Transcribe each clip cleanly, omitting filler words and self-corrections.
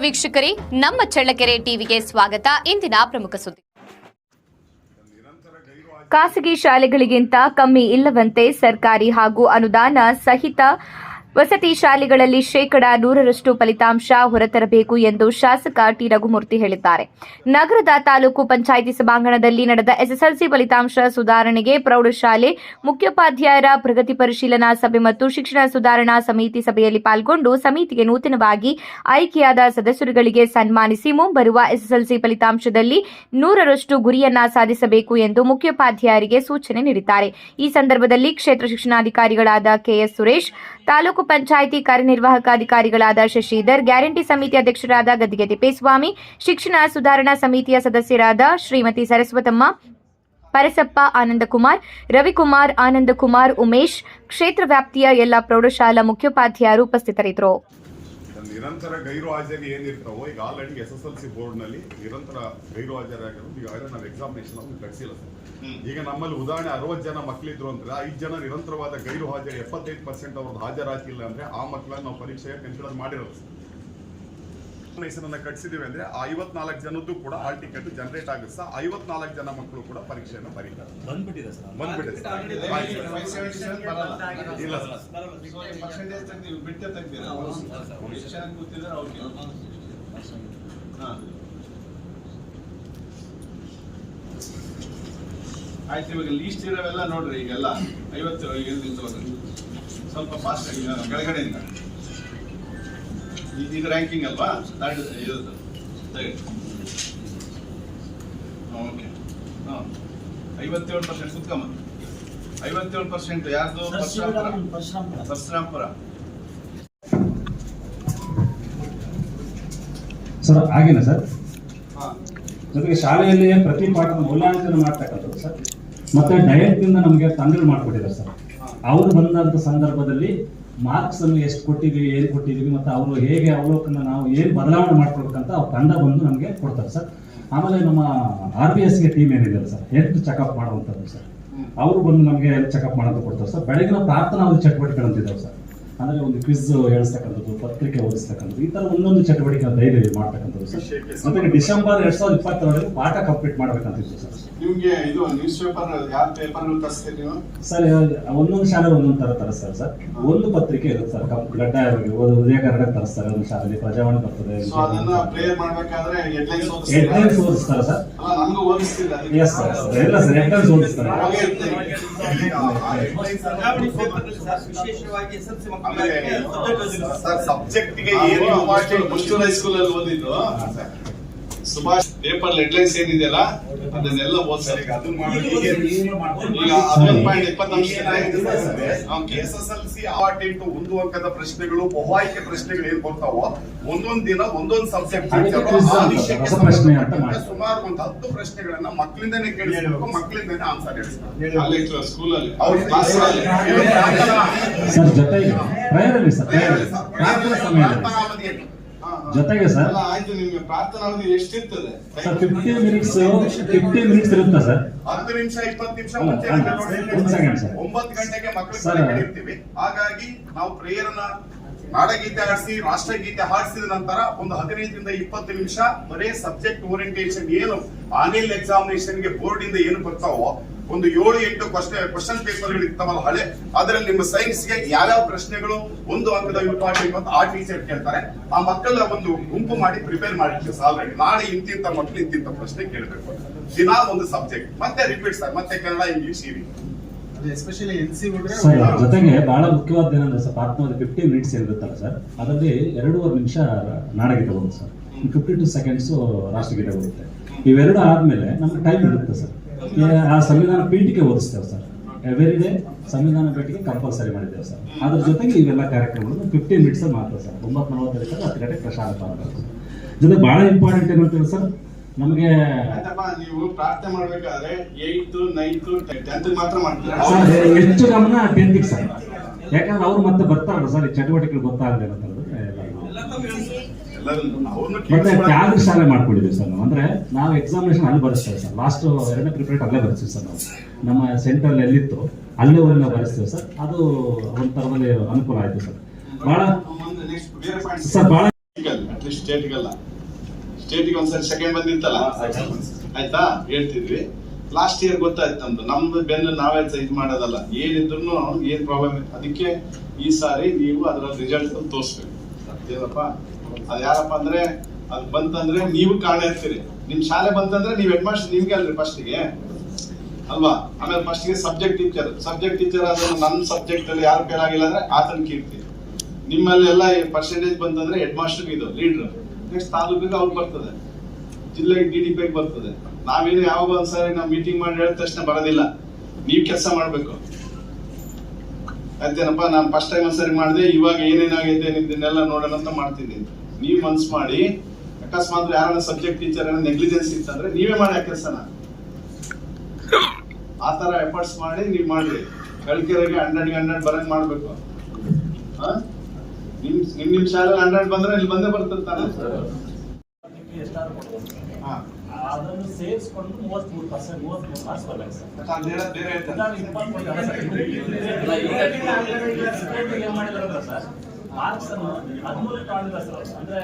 ವೀಕ್ಷಕರೇ, ನಮ್ಮ ಚಳ್ಳಕೆರೆ ಟಿವಿಗೆ ಸ್ವಾಗತ. ಇಂದಿನ ಪ್ರಮುಖ ಸುದ್ದಿ. ಖಾಸಗಿ ಶಾಲೆಗಳಿಗಿಂತ ಕಮ್ಮಿ ಇಲ್ಲವಂತೆ ಸರ್ಕಾರಿ ಹಾಗೂ ಅನುದಾನ ಸಹಿತ ವಸತಿ ಶಾಲೆಗಳಲ್ಲಿ 100% ಫಲಿತಾಂಶ ಹೊರತರಬೇಕು ಎಂದು ಶಾಸಕ ಟಿ. ರಘುಮೂರ್ತಿ ಹೇಳಿದ್ದಾರೆ. ನಗರದ ತಾಲೂಕು ಪಂಚಾಯಿತಿ ಸಭಾಂಗಣದಲ್ಲಿ ನಡೆದ ಎಸ್ಎಸ್ಎಲ್ಸಿ ಫಲಿತಾಂಶ ಸುಧಾರಣೆಗೆ ಪ್ರೌಢಶಾಲೆ ಮುಖ್ಯೋಪಾಧ್ಯಾಯರ ಪ್ರಗತಿ ಪರಿಶೀಲನಾ ಸಭೆ ಮತ್ತು ಶಿಕ್ಷಣ ಸುಧಾರಣಾ ಸಮಿತಿ ಸಭೆಯಲ್ಲಿ ಪಾಲ್ಗೊಂಡು ಸಮಿತಿಗೆ ನೂತನವಾಗಿ ಆಯ್ಕೆಯಾದ ಸದಸ್ಯರುಗಳಿಗೆ ಸನ್ಮಾನಿಸಿ ಮುಂಬರುವ ಎಸ್ಎಸ್ಎಲ್ಸಿ ಫಲಿತಾಂಶದಲ್ಲಿ 100% ಗುರಿಯನ್ನ ಸಾಧಿಸಬೇಕು ಎಂದು ಮುಖ್ಯೋಪಾಧ್ಯಾಯರಿಗೆ ಸೂಚನೆ ನೀಡಿದ್ದಾರೆ. ಈ ಸಂದರ್ಭದಲ್ಲಿ ಕ್ಷೇತ್ರ ಶಿಕ್ಷಣಾಧಿಕಾರಿಗಳಾದ ಕೆಎಸ್ ಸುರೇಶ್, ತಾಲೂಕು ಪಂಚಾಯಿತಿ ಕಾರ್ಯನಿರ್ವಾಹಕ ಅಧಿಕಾರಿಗಳಾದ ಶಶಿಧರ್, ಗ್ಯಾರಂಟಿ ಸಮಿತಿ ಅಧ್ಯಕ್ಷರಾದ ಗದ್ದಿಗೆ ತಿಪ್ಪೇಸ್ವಾಮಿ, ಶಿಕ್ಷಣ ಸುಧಾರಣಾ ಸಮಿತಿಯ ಸದಸ್ಯರಾದ ಶ್ರೀಮತಿ ಸರಸ್ವತಮ್ಮ, ಪರಸಪ್ಪ, ಆನಂದಕುಮಾರ್, ರವಿಕುಮಾರ್, ಆನಂದಕುಮಾರ್, ಉಮೇಶ್, ಕ್ಷೇತ್ರ ವ್ಯಾಪ್ತಿಯ ಎಲ್ಲ ಪ್ರೌಢಶಾಲಾ ಮುಖ್ಯೋಪಾಧ್ಯಾಯರು ಉಪಸ್ಥಿತರಿದ್ದರು. ನಿರಂತರ ಗೈರು ಹಾಜರಿ ಏನಿರ್ತಾವೋ, ಈಗ ಆಲ್ರೆಡಿ SSLC ಬೋರ್ಡ್ ನಲ್ಲಿ ನಿರಂತರ ಗೈರು ಹಾಜರಾಗಿರೋದು ಈಗಾಗಲೇ ನಾವು ಎಕ್ಸಾಮಿನೇಷನ್ ಕಳಿಸಿಲ್ಲ ಸರ್. ಈಗ ನಮ್ಮಲ್ಲಿ ಉದಾಹರಣೆ 60 ಜನ ಮಕ್ಕಳಿದ್ರು ಅಂದ್ರೆ 5 ಜನ ನಿರಂತರವಾದ ಗೈರು ಹಾಜರಿ 75% ಅವ್ರದ್ದು ಹಾಜರಾತಿಲ್ಲ ಅಂದ್ರೆ ಆ ಮಕ್ಕಳನ್ನ ನಾವು ಪರೀಕ್ಷೆಗೆ ಕನ್ಸಿಡರ್ ಮಾಡಿರೋದು ಸರ್. ಕಟ್ಸಿದೀವಿ ಅಂದ್ರೆ ಆ 54 ಜನದ್ದು ಕೂಡ ಹಾಲ್ ಟಿಕೆಟ್ ಜನರೇಟ್ ಆಗುತ್ತೆ ಸರ್. 54 ಜನ ಮಕ್ಕಳು ಕೂಡ ಪರೀಕ್ಷೆಯನ್ನು ಬರೀತಾರೆ. ಬಂದ್ಬಿಟ್ಟಿದೆ ಸರ್. ಇಲ್ಲ ಆಯ್ತು. ಇವಾಗ ಲೀಸ್ಟ್ ಇರೋವೆಲ್ಲ ನೋಡ್ರಿ, ಈಗೆಲ್ಲ 50 ಸ್ವಲ್ಪ ಫಾಸ್ಟ್ ಆಗಿ ಕೆಳಗಡೆಯಿಂದ ಇದು ರ್ಯಾಂಕಿಂಗ್ ಅಲ್ವಾ, ಓಕೆ. 57% ಸುತ್ತಮ 57% ಯಾರ್ದು? ಪರಶುರಾಂಪುರ ಸರ್. ಹಾಗೇನಾ ಸರ್? ಜೊತೆಗೆ ಶಾಲೆಯಲ್ಲಿ ಪ್ರತಿ ಪಾಠದ ಮೌಲ್ಯಾಂಕನ ಮಾಡ್ತಕ್ಕಂಥದ್ದು ಸರ್. ಮತ್ತೆ ಡಯಟ್ನಿಂದ ನಮಗೆ ತಂಡಗಳು ಮಾಡಿಕೊಟ್ಟಿದ್ದಾರೆ ಸರ್. ಅವರು ಬಂದಂಥ ಸಂದರ್ಭದಲ್ಲಿ ಮಾರ್ಕ್ಸ್ ಅನ್ನು ಎಷ್ಟು ಕೊಟ್ಟಿದ್ದೀವಿ, ಏನು ಕೊಟ್ಟಿದ್ದೀವಿ, ಮತ್ತು ಅವರು ಹೇಗೆ ಅವಲೋಕನ ನಾವು ಏನು ಬದಲಾವಣೆ ಮಾಡ್ಕೊಡ್ಬೇಕಂತ ಅವ್ರ ತಂಡ ಬಂದು ನಮಗೆ ಕೊಡ್ತಾರೆ ಸರ್. ಆಮೇಲೆ ನಮ್ಮ RBSಗೆ ಟೀಮ್ ಏನಿದೆ ಸರ್, ಹೆಲ್ತ್ ಚೆಕಪ್ ಮಾಡುವಂಥದ್ದು ಸರ್, ಅವರು ಬಂದು ನಮಗೆ ಹೆಲ್ತ್ ಚೆಕಪ್ ಮಾಡೋದು ಕೊಡ್ತಾರೆ ಸರ್. ಬೆಳಗಿನ ಪ್ರಾರ್ಥನಾ ಚಟುವಟಿಕೆಗಳಂತಿದ್ದಾವೆ ಸರ್. ಅಂದರೆ ಒಂದು ಕ್ವಿಜ್ ಹೇಳಿಸ್ತಕ್ಕಂಥದ್ದು, ಪತ್ರಿಕೆ ಓದಿಸ್ತಕ್ಕಂಥದ್ದು, ಈ ಥರ ಒಂದೊಂದು ಚಟುವಟಿಕೆ ಡೈಲಿ ಮಾಡ್ತಕ್ಕಂಥದ್ದು ಸರ್. ಜೊತೆಗೆ ಡಿಸೆಂಬರ್ 2022 ಪಾಠ ಕಂಪ್ಲೀಟ್ ಮಾಡ್ಬೇಕಂತಿತ್ತು ಸರ್. ನಿಮ್ಗೆ ಇದು ನ್ಯೂಸ್ ಪೇಪರ್ ಯಾವ ಪೇಪರ್ ತರಿಸ್ತೀರಿ ನೀವು ಸರ್? ಒಂದೊಂದು ಶಾಲೆ ಒಂದೊಂದು ತರ ತರಿಸ್ತಾರೆ ಸರ್. ಒಂದು ಪತ್ರಿಕೆ ಇರುತ್ತೆ ಸರ್, ಗಡ್ಡ ಉದಯ ಕನ್ನಡ ತರಿಸ್ತಾರೆ. ಒಂದು ಶಾಲೆಯಲ್ಲಿ ಪ್ರಜಾವಾಣಿ ಬರ್ತದೆ, ಹೆಡ್ಲೈನ್ಸ್ ಓದಿಸ್ತಾರೆ ಸರ್. ಎಸ್ ಸರ್, ಎಲ್ಲ ಸರ್ ಹೆಡ್ಲೈನ್ಸ್ ಓದಿಸ್ತಾರೆ. ಸಬ್ಜೆಕ್ಟ್ಗೆ ಏನು ಇಂಪಾರ್ಟೆಂಟ್ ಮುಷ್ಟೂರ್ ಹೈಸ್ಕೂಲ್ ಅಲ್ಲಿ ಓದಿದ್ದು ಸುಭಾಷ್ ಪೇಪರ್ ಹೆಡ್ಲೈನ್ಸ್ ಏನಿದೆಯಲ್ಲ ಅದನ್ನೆಲ್ಲ ಓದ್ತಾರೆ. SSLC ಇಂಪಾರ್ಟೆಂಟ್ 1 ಅಂಕದ ಪ್ರಶ್ನೆಗಳು, ಬಹು ಆಯ್ಕೆ ಪ್ರಶ್ನೆಗಳು ಏನ್ ಬರ್ತಾವೋ ಒಂದೊಂದ್ ದಿನ ಒಂದೊಂದು ಸಬ್ಜೆಕ್ಟ್ ಸುಮಾರು ಒಂದು 10 ಪ್ರಶ್ನೆಗಳನ್ನ ಮಕ್ಕಳಿಂದನೇ ಕೇಳಿಸ್ಬೇಕು, ಮಕ್ಕಳಿಂದನೇ ಆನ್ಸರ್ ಹೇಳ್ತಾರೆ ಸ್ಕೂಲಲ್ಲಿ. ಜೊತೆಗೆ ಸರ್ ಆಯ್ತು, ನಿಮ್ಗೆ ಪ್ರಾರ್ಥನಾ ಅವಧಿ ಎಷ್ಟಿರ್ತದೆ? 15 ಮಿನಿಟ್ಸ್ ಇರುತ್ತೆ ಸರ್. 10 ನಿಮಿಷ 20 ನಿಮಿಷ ಮುಂಚೆ 9 ಗಂಟೆಗೆ ಮಕ್ಕಳಿಗೆ ಕರೀತೀವಿ. ಹಾಗಾಗಿ ನಾವು ಪ್ರೇಯರ್ನ ನಾಡಗೀತೆ ಹಾಡಿಸಿ ರಾಷ್ಟ್ರಗೀತೆ ಹಾಡಿಸಿದ ನಂತರ ಒಂದು 15 ರಿಂದ 20 ನಿಮಿಷ ಬರೀ ಸಬ್ಜೆಕ್ಟ್ ಓರಿಯಂಟೇಷನ್, ಏನು ಆನ್ಲೈನ್ ಎಕ್ಸಾಮಿನೇಷನ್ ಗೆ ಬೋರ್ಡ್ ಇಂದ ಏನು ಬರ್ತಾವೋ ಒಂದು 7-8 ಕ್ವಶನ್ ಪೇಪರ್ಗಳು ಇರ್ತಾವಲ್ಲ ಹಳೆ, ಅದರಲ್ಲಿ ನಿಮ್ಮ ಸೈನ್ಸ್ ಗೆ ಯಾವ್ಯಾವ ಪ್ರಶ್ನೆಗಳು 1 ಅಂಕದ ಇಂಪಾರ್ಟೆಂಟ್ ಅಂತ ಆ ಟೀಚರ್ ಕೇಳ್ತಾರೆ. ಆ ಮಕ್ಕಳ ಒಂದು ಗುಂಪು ಮಾಡಿ ಪ್ರಿಪೇರ್ ಮಾಡಿರ್ತೀವಿ ಆಲ್ರೆಡಿ. ನಾಳೆ ಇಂತಿಂತ ಮಕ್ಕಳು ಇಂತಿಂತ ಪ್ರಶ್ನೆ ಕೇಳಬೇಕು. ದಿನ ಒಂದು ಸಬ್ಜೆಕ್ಟ್ ಮತ್ತೆ ರಿಪೀಟ್ ಸರ್, ಮತ್ತೆ ಕನ್ನಡ, ಇಂಗ್ಲಿಷ್, ಹಿಂದಿ. ಜೊತೆಗೆ ಬಹಳ ಮುಖ್ಯವಾದ ಏನಂದ್ರೆ ಸರ್, ಪ್ರಾರ್ಥನಾ 15 ಮಿನಿಟ್ಸ್ ಇರುತ್ತಲ್ಲ ಸರ್, ಅದರಲ್ಲಿ 2.5 ನಿಮಿಷ ನಾಡಗೀತೆ ಬರುತ್ತೆ ಸರ್, 52 ಸೆಕೆಂಡ್ಸ್ ರಾಷ್ಟ್ರಗೀತೆ ಬರುತ್ತೆ. ಇವೆರಡು ಆದ್ಮೇಲೆ ನಮ್ಗೆ ಟೈಮ್ ಇರುತ್ತೆ ಸರ್. ಆ ಸಂವಿಧಾನ ಪೀಠಿಕೆ ಓದಿಸ್ತೇವೆ ಸರ್. ಎವ್ರಿ ಡೇ ಸಂವಿಧಾನ ಪೀಠಿಕೆ ಕಂಪಲ್ಸರಿ ಮಾಡಿದ್ದೇವೆ ಸರ್. ಅದ್ರ ಜೊತೆಗೆ ಇವೆಲ್ಲ ಕಾರ್ಯಕ್ರಮಗಳು 15 ಮಿನಿಟ್ಸ್ ಮಾತ್ರ ಸರ್. 9:45 10 ಗಂಟೆಗೆ ಪ್ರಸಾರ ಮಾಡಬೇಕು. ಜೊತೆ ಬಹಳ ಇಂಪಾರ್ಟೆಂಟ್ ಏನಂತೇಳಿ ಸರ್, ನಮಗೆ ನೀವು ಪ್ರಾರ್ಥನೆ ಮಾಡ್ಬೇಕಾದ್ರೆ 8th 9th 10th ಮಾತ್ರ ಮಾಡ್ತೀರಾ? ಹೆಚ್ಚು ಗಮನ 10th ಸರ್. ಯಾಕಂದ್ರೆ ಅವ್ರು ಮತ್ತೆ ಬರ್ತಾರಲ್ಲ ಸರ್, ಈ ಚಟುವಟಿಕೆಗಳು ಗೊತ್ತಾಗಲಿ ಅಂತ. ಮತ್ತೆ ತ್ಯಾಗ ಶಾಲೆ ಮಾಡ್ಕೊಂಡಿದ್ದೀವಿ ಸರ್ ನಾವು. ಅಂದ್ರೆ ನಾವು ಎಕ್ಸಾಮಿನೇಷನ್ ಅಲ್ಲಿ ಬರೆಸ್ತೇವೆ ಸರ್. ಲಾಸ್ಟ್ 2ನೇ ಪ್ರಿಪೇರ್ ಅಲ್ಲೇ ಬರೆಸ್ತೀವಿ ಸರ್. ನಾವು ನಮ್ಮ ಸೆಂಟರ್ ಎಲ್ಲಿತ್ತು ಅಲ್ಲಿವರೆಗೆ ನಾವು ಬರೆಸ್ತೇವೆ ಸರ್. ಅದು ಒಂಥರದಲ್ಲಿ ಅನುಕೂಲ ಆಯ್ತು ಸರ್. ಬಹಳ ಸರ್ ಬಹಳ ಓನ್ಲಿ ಸ್ಟೇಟ್ಗಲ್ಲ, ಸ್ಟೇಟಿಗೆ ಒಂದ್ಸರಿ ಸೆಕೆಂಡ್ ಬಂದಿತ್ತಲ್ಲ, ಆಯ್ತಾ ಹೇಳ್ತಿದ್ವಿ. ಲಾಸ್ಟ್ ಇಯರ್ ಗೊತ್ತಾಯ್ತು ನಮ್ದು ಬೆನ್ನು ನಾವೇ ಇದು ಮಾಡೋದಲ್ಲ, ಏನಿದ್ರು ಏನ್ ಪ್ರಾಬ್ಲಮ್. ಅದಕ್ಕೆ ಈ ಸಾರಿ ನೀವು ಅದರ ರಿಸಲ್ಟ್ ತೋರಿಸ್ಬೇಕು. ಏನಪ್ಪ ಅದ್ ಯಾರಪ್ಪ ಅಂದ್ರೆ ಅದ್ ಬಂತಂದ್ರೆ ನೀವು ಕಾರಣ ಇರ್ತೀರಿ. ನಿಮ್ ಶಾಲೆ ಬಂತಂದ್ರೆ ನೀವ್ ಹೆಡ್ ಮಾಸ್ಟರ್ ನಿಮ್ಗೆ ಅಲ್ರಿ ಫಸ್ಟಿಗೆ ಅಲ್ವಾ. ಆಮೇಲೆ ಫಸ್ಟ್ಗೆ ಸಬ್ಜೆಕ್ಟ್ ಟೀಚರ್ ಅದನ್ನ ನನ್ನ ಸಬ್ಜೆಕ್ಟ್ ಅಲ್ಲಿ ಯಾರು ಫೇಲ್ ಆಗಿಲ್ಲ ಅಂದ್ರೆ ಆತನ ಕೀರ್ತಿ. ನಿಮ್ಮಲ್ಲಿ ಎಲ್ಲ ಪರ್ಸೆಂಟೇಜ್ ಬಂತಂದ್ರೆ ಹೆಡ್ ಮಾಸ್ಟರ್ ಇದು ಲೀಡರ್. ನೆಕ್ಸ್ಟ್ ತಾಲೂಕಿಗೆ ಅವ್ರು ಬರ್ತದೆ, ಜಿಲ್ಲೆಗೆ DDP ಬರ್ತದೆ. ನಾವೇನು ಯಾವಾಗ ಒಂದ್ಸಾರಿ ನಾವು ಮೀಟಿಂಗ್ ಮಾಡಿ ಹೇಳಿದ ತಕ್ಷಣ ಬರೋದಿಲ್ಲ, ನೀವ್ ಕೆಲಸ ಮಾಡ್ಬೇಕು. ಆಯ್ತೇನಪ್ಪ, ನಾನು ಫಸ್ಟ್ ಟೈಮ್ ಒಂದ್ಸರಿ ಮಾಡಿದೆ, ಇವಾಗ ಏನೇನಾಗೈತೆ ಇದನ್ನೆಲ್ಲ ನೋಡೋಣ ಅಂತ ಮಾಡ್ತಿದ್ದೀನಿ. ನೀವ್ ಮನ್ಸ್ ಮಾಡಿ, ಅಕಸ್ಮಾತ್ ಯಾರನ್ನ ಸಬ್ಜೆಕ್ಟ್ ಟೀಚರ್ ಏನೋ ನೆಗ್ಲಿಜೆನ್ಸ್ ಇತ್ತಂದ್ರೆ ನೀವೇ ಮಾಡಿ ಆ ಕೆಲಸನ. ಆ ತರ ಎಫರ್ಟ್ಸ್ ಮಾಡಿ ನೀವ್ ಮಾಡ್ರಿ. ಕಳ್ಕೆರೆಗೆ 100 ಬರಂಗ್ ಮಾಡ್ಬೇಕು. ನಿಮ್ ಶಾಲೆ 100 ಬಂದ್ರೆ ಇಲ್ಲಿ ಬಂದೇ ಬರ್ತಿರ್ತಾನೆ. ಅದನ್ನು ಸೇರಿಸ್ಕೊಂಡು 33% ಮಾರ್ಕ್ಸ್ ಬರ್ಬೇಕು ಸರ್. ಬೇರೆ ಏನ್ ಮಾಡಿದಾರೆ ಸರ್, ಮಾರ್ಕ್ಸ್ ಅನ್ನು 13 ತಗೊಂಡಿಲ್ಲ ಸರ್. ಅಂದ್ರೆ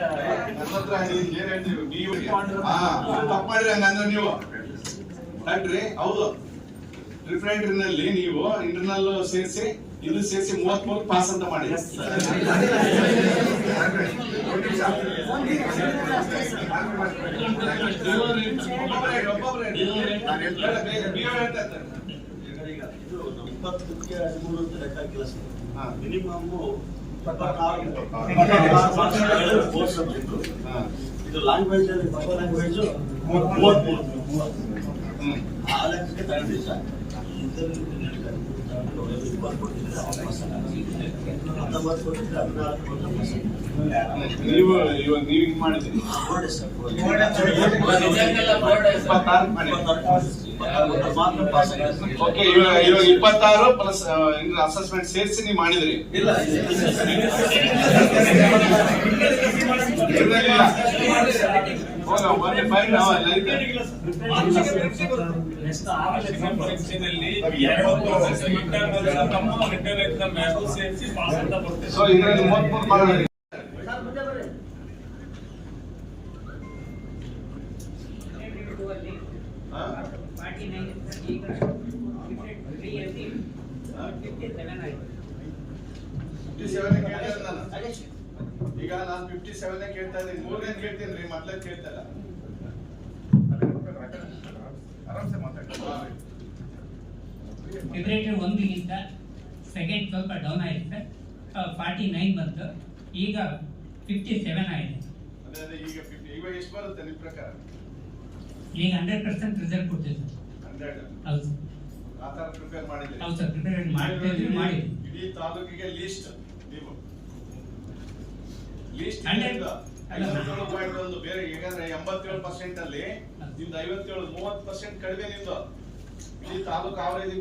ನೀವು ತಪ್ಪು ಮಾಡಿದ್ರೆ ಹಂಗಂದ್ರೆ ನೀವು ಡಾಕ್ಟ್ರಿ. ಹೌದು, ರಿಫ್ರೈಂಡ್ರಿನಲ್ಲಿ ನೀವು ಇಂಟರ್ನಲ್ ಸೇರಿಸಿ ಇದು ಸೇರಿಸಿ 33 ಪಾಸ್ ಅಂತ ಮಾಡಿ. ಇದು ಲ್ಯಾಂಗ್ವೇಜ್ ಅಲ್ಲಿ ಲ್ಯಾಂಗ್ವೇಜ್ 33 ಆ ಲೆಕ್ಕಕ್ಕೆ ತಗೊಂಡಿದ್ದೆ ಸರ್. ನೀವು ಇವಾಗ ನೀವು ಹಿಂಗ್ ಮಾಡಿದ್ರಿ ಓಕೆ. ಇವಾಗ 26 ಪ್ಲಸ್ ಅಸೆಸ್ಮೆಂಟ್ ಸೇರಿಸಿ ನೀವು ಮಾಡಿದ್ರಿ. ಸೊ ಇದರಲ್ಲಿ 33 ಮಾಡೋಣ. ಈಗ ನಾನು 57 ಕೇಳ್ತಾ ಇದ್ದೀನಿ, 3ನೇ ಕೇಳ್ತೀನಿ ರೀ, ಮೊದಲೇ ಕೇಳ್ತಾ ಇಲ್ಲ. ಆರಾಮ್ಸೆ ಮಾತಾಡಿ. ಫೆಬ್ರವರಿ 1ಗಿಂತ ಸೆಕೆಂಡ್ ಸ್ವಲ್ಪ ಡೌನ್ ಆಯ್ತು ಸರ್. 49 ಬಂತು, ಈಗ 57 ಆಗಿದೆ. ಅದೇ ಈಗ ಎಷ್ಟು ಬರುತ್ತೆ ನಿಮ್ಮ ಪ್ರಕಾರ? ಈಗ 100% ರಿಸಲ್ಟ್ ಕೊಡ್ತೀವಿ ಸರ್. 100 ಹೌದು ಸರ್. ಆ ತರ ಪ್ರಿಪೇರ್ ಮಾಡಿದ್ದೀರಿ? ಹೌದು ಸರ್, ಪ್ರಿಪೇರ್ ಮಾಡಿ ಇಡೀ ತಾಲೂಕಿಗೆ ಲೀಸ್ಟ್ ನೀವು ಲೀಸ್ಟ್ 57.1 ಬೇರೆ. ಯಾಕಂದ್ರೆ 87% ಅಲ್ಲಿ ನಿಮ್ದು 57, 30% ಕಡಿಮೆ ನಿಮ್ದು. ಇಡೀ ತಾಲೂಕು ಅವರೇಜ್